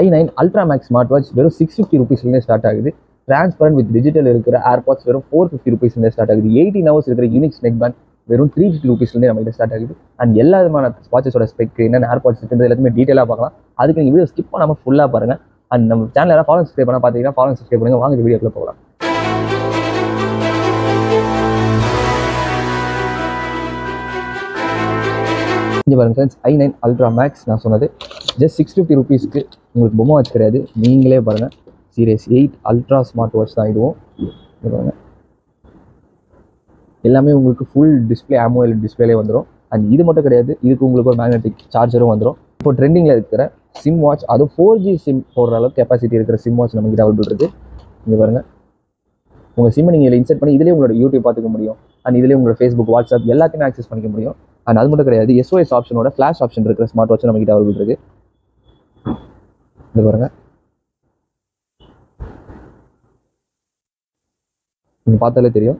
i9 Ultra Max smart watch வெறும் 650 rupeesலேயே start ஆகுது. Transparent with digital இருக்கிற ஏர்பாட்ஸ் வெறும் 450 rupeesலேயே ஸ்டார்ட் ஆகுது. 18 hours இருக்கிற யூனிக்ஸ் நெக் பேண்ட் வெறும் 350 rupeesலேயே நம்ம கிட்ட ஸ்டார்ட் ஆகுது. அண்ட் எல்லா விதமான வாட்சஸோட ஸ்பெக் என்னென்ன ஏர்பாட்ஸ் இருக்குது எல்லாத்தையுமே டீட்டெயிலாக பார்க்கலாம். அதுக்கு நீங்கள் வீடியோ ஸ்கிப் பண்ணாமல் ஃபுல்லாக பாருங்கள். அண்ட் நம்ம சேனல் யாராவது ஃபாலோ சப்ஸ்கிரைப் பண்ணால் பார்த்தீங்கன்னா ஃபாலோ சப்ஸ்கிரைப் பண்ணுங்கள். வாங்க வீடியோக்குள்ள போகலாம். இங்கே பாருங்க ஃப்ரெண்ட்ஸ், i9 Ultra Max நான் சொன்னது ஜஸ்ட் 650 rupeesக்கு உங்களுக்கு பொம்மை வாட்ச் கிடையாது. நீங்களே பாருங்கள், Series 8 Ultra ஸ்மார்ட் வாட்ச் தான் இதுவும். பாருங்கள், எல்லாமே உங்களுக்கு ஃபுல் டிஸ்பிளே AMOLED டிஸ்பிளே வந்துடும். அண்ட் இது மட்டும் கிடையாது, இதுக்கு உங்களுக்கு ஒரு மேக்னெட்டிக் சார்ஜரும் வந்துடும். இப்போ ட்ரெண்டிங்கில் இருக்கிற சிம் வாட்ச், அதுவும் 4G சிம் போடுற அளவுக்கு கெப்பாசிட்டி இருக்கிற சிம் வாட்ச் நமக்கு அவைலபிள் இருக்குது. இங்கே பாருங்கள், உங்கள் சிம்மை நீங்கள் இதில் இன்செர்ட் பண்ணி இதிலே உங்களோட யூடியூப் பார்த்துக்க முடியும். அண்ட் இதிலே உங்களோட ஃபேஸ்புக், வாட்ஸ்அப் எல்லாத்தையுமே ஆக்சஸ் பண்ணிக்க முடியும். அண்ட் அது மட்டும் கிடையாது, SOS ஆப்ஷனோட ஃப்ளாஷ் ஆப்ஷன் இருக்கிற ஸ்மார்ட் வாட்ச் நம்மகிட்ட அவைலபிள் இருக்குது. இது பாருங்கள், நீங்கள் பார்த்தாலே தெரியும்.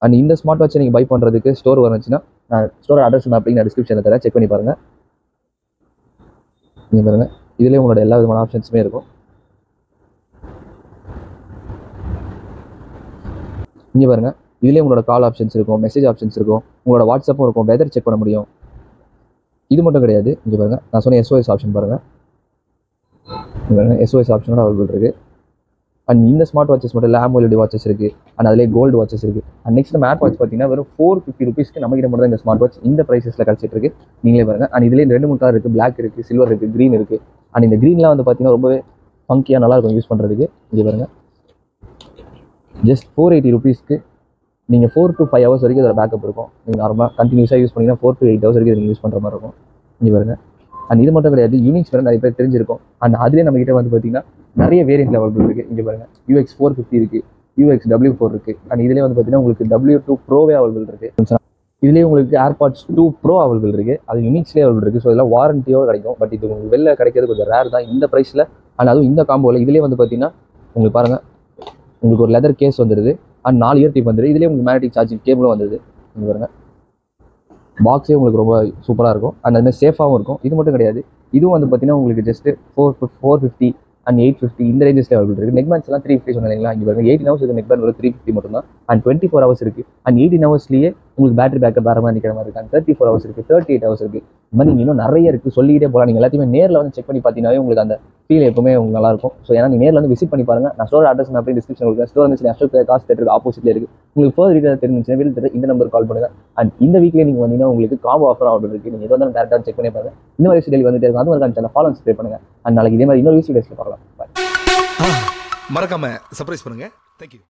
அண்ட் இந்த ஸ்மார்ட் வாட்சை நீங்கள் பை பண்ணுறதுக்கு ஸ்டோர் வந்துச்சுன்னா நான் ஸ்டோர் அட்ரஸ் மேப்பிங் நான் டிஸ்கிரிப்ஷனில் தரேன், செக் பண்ணி பாருங்கள். நீங்கள் பாருங்கள், இதிலே உங்களோட எல்லா விதமான ஆப்ஷன்ஸுமே இருக்கும். இங்கே பாருங்கள், இதிலே உங்களோட கால் ஆப்ஷன்ஸ் இருக்கும், மெசேஜ் ஆப்ஷன்ஸ் இருக்கும், உங்களோட வாட்ஸ்அப்பும் இருக்கும், வெதர் செக் பண்ண முடியும். இது மட்டும் கிடையாது, இங்கே பாருங்கள், நான் சொன்ன SOS ஆப்ஷன் பாருங்கள். இங்கே பாருங்கள், SOS ஆப்ஷனோட அவைலபிள் இருக்குது. அண்ட் இந்த ஸ்மார்ட் வாட்சஸ் மட்டும் இல்லை, AMOLED வாட்சஸ் இருக்குது. அண்ட் அதிலே கோல்டு வாட்சஸ் இருக்குது. அண்ட் நெக்ஸ்ட் நம்ம ஏர் வாட்ச் பார்த்தீங்கன்னா வெறும் 450 rupeesக்கு நம்மகிட்ட மட்டும் தான் இந்த ஸ்மார்ட் வாட்ச் இந்த ப்ரைஸஸில் கிடச்சிட்டு இருக்கு. நீங்களே பாருங்கள். அண்ட் இதிலே 2 கலர் இருக்குது, பிளாக் இருக்குது, சில்வர் இருக்குது, க்ரீன் இருக்குது. அண்ட் இந்த க்ரீன்லாம் வந்து பார்த்தீங்கன்னா ரொம்பவே ஃபங்கியாக நல்லாயிருக்கும் யூஸ் பண்ணுறதுக்கு. இங்கே பாருங்கள், ஜஸ்ட் 480 rupeesக்கு நீங்கள் 4 to 5 hours வரைக்கும் அதில் பேக்கப் இருக்கும். நீங்கள் நார்மலாக கண்டினியூஸாக யூஸ் பண்ணிங்கன்னா 4 to 8 hours வரைக்கும் நீங்கள் யூஸ் பண்ணுற மாதிரி இருக்கும். இங்கே பாருங்கள். அண்ட் இது மட்டும் கிடையாது, யூனிக்ஸ் வேறு நிறைய பேர் தெரிஞ்சிருக்கும். அண்ட் அதிலே நம்மகிட்ட வந்து பார்த்தீங்கன்னா நிறைய வேரியன்ட் அவைலபிள் இருக்குது. இங்கே பாருங்கள், UX 450 இருக்குது, UX W4 இருக்குது. அண்ட் இதிலே வந்து பார்த்தீங்கன்னா உங்களுக்கு W2 ப்ரோவே அவைலபிள் இருக்குது. இதுலேயே உங்களுக்கு AirPods 2 Pro அவைலபிள் இருக்குது. அது யூனிக்ஸ்லேயே அவைலபிள் இருக்குது. ஸோ இதெல்லாம் வாரண்டியோடு கிடைக்கும். பட் இது உங்களுக்கு வெளில கிடைக்கிறது கொஞ்சம் ரேர் தான் இந்த ப்ரைஸில். அண்ட் அதுவும் இந்த காம்போவில் இதிலே வந்து பார்த்தீங்கன்னா உங்களுக்கு பாருங்கள், உங்களுக்கு ஒரு லெதர் கேஸ் வந்துடுது. அண்ட் 4 இயர் டிப் வந்துடுது. இதிலே உங்களுக்கு மேக்னெட்டிக் சார்ஜிங் கேபிளும் வந்துடுது. இங்கே பாருங்கள், பாக்ஸே உங்களுக்கு ரொம்ப சூப்பராக இருக்கும். அண்ட் அதுமாதிரி சேஃபாகவும் இருக்கும். இது மட்டும் கிடையாது, இதுவும் வந்து பார்த்தீங்கன்னா உங்களுக்கு ஜஸ்ட்டு 450 அண்ட் 850 இந்த ரேஞ்சஸ்லேயே அவைலபிள் இருக்குது. நெக் பேண்ட்ஸ்லாம் 350 சொன்னீங்களா? இங்கே பாருங்கள், 18 hours இருக்குது நெக் பேண்ட், ஒரு 350 மட்டும் தான். அண்ட் 24 hours இருக்குது. அண்ட் 18 hours உங்களுக்கு பேட்டரி பேக்கப் வேறு மாதிரி நிற்கிற மாதிரி இருக்குது. அண்ட் 34 hours இருக்குது, 38 hours இருக்குது. இந்த மாதிரி நீங்கள் இன்னும் நிறைய இருக்குது, சொல்லிக்கிட்டே போகலாம். நீங்கள் எல்லாத்தையுமே நேரில் வந்து செக் பண்ணி பார்த்தீங்கன்னாவே உங்களுக்கு அந்த ஃபீல் எப்பவுமே உங்களுக்கு நல்லாயிருக்கும். ஸோ ஏன்னா நீங்கள் நேரில் வந்து விசிட் பண்ணி பாருங்கள். நான் ஸ்டோர் அட்ரஸ் நான் அப்படியே டிஸ்கிரிப்ஷன் கொடுக்குறேன். ஸ்டோர் வந்து அசோக் காசு தேட்டருக்கு ஆப்போசிட்ல இருக்குது. உங்களுக்கு ஃபர்தர் டீட்டெயில் தெரிஞ்சுச்சுன்னா வீட்டில் இந்த நம்பர் கால் பண்ணுங்கள். அண்ட் இந்த வீக்லேயே நீங்கள் வந்தீங்கன்னா உங்களுக்கு காம்போ ஆஃபர் ஆர்டர் இருக்குது. நீங்கள் எது வந்து டேரக்டாக செக் பண்ணி பாருங்கள். இந்த மாதிரி டெய்லி வந்துட்டு இருக்கும். அது மாதிரி சேனல் ஃபாலோ சப்ஸ்கிரைப் பண்ணுங்கள். அண்ட் நாளைக்கு இதே மாதிரி இன்னொரு வீடியோஸில் பார்க்கலாம். மறக்காம சர்ப்ரைஸ் பண்ணுங்க. தேங்க்யூ.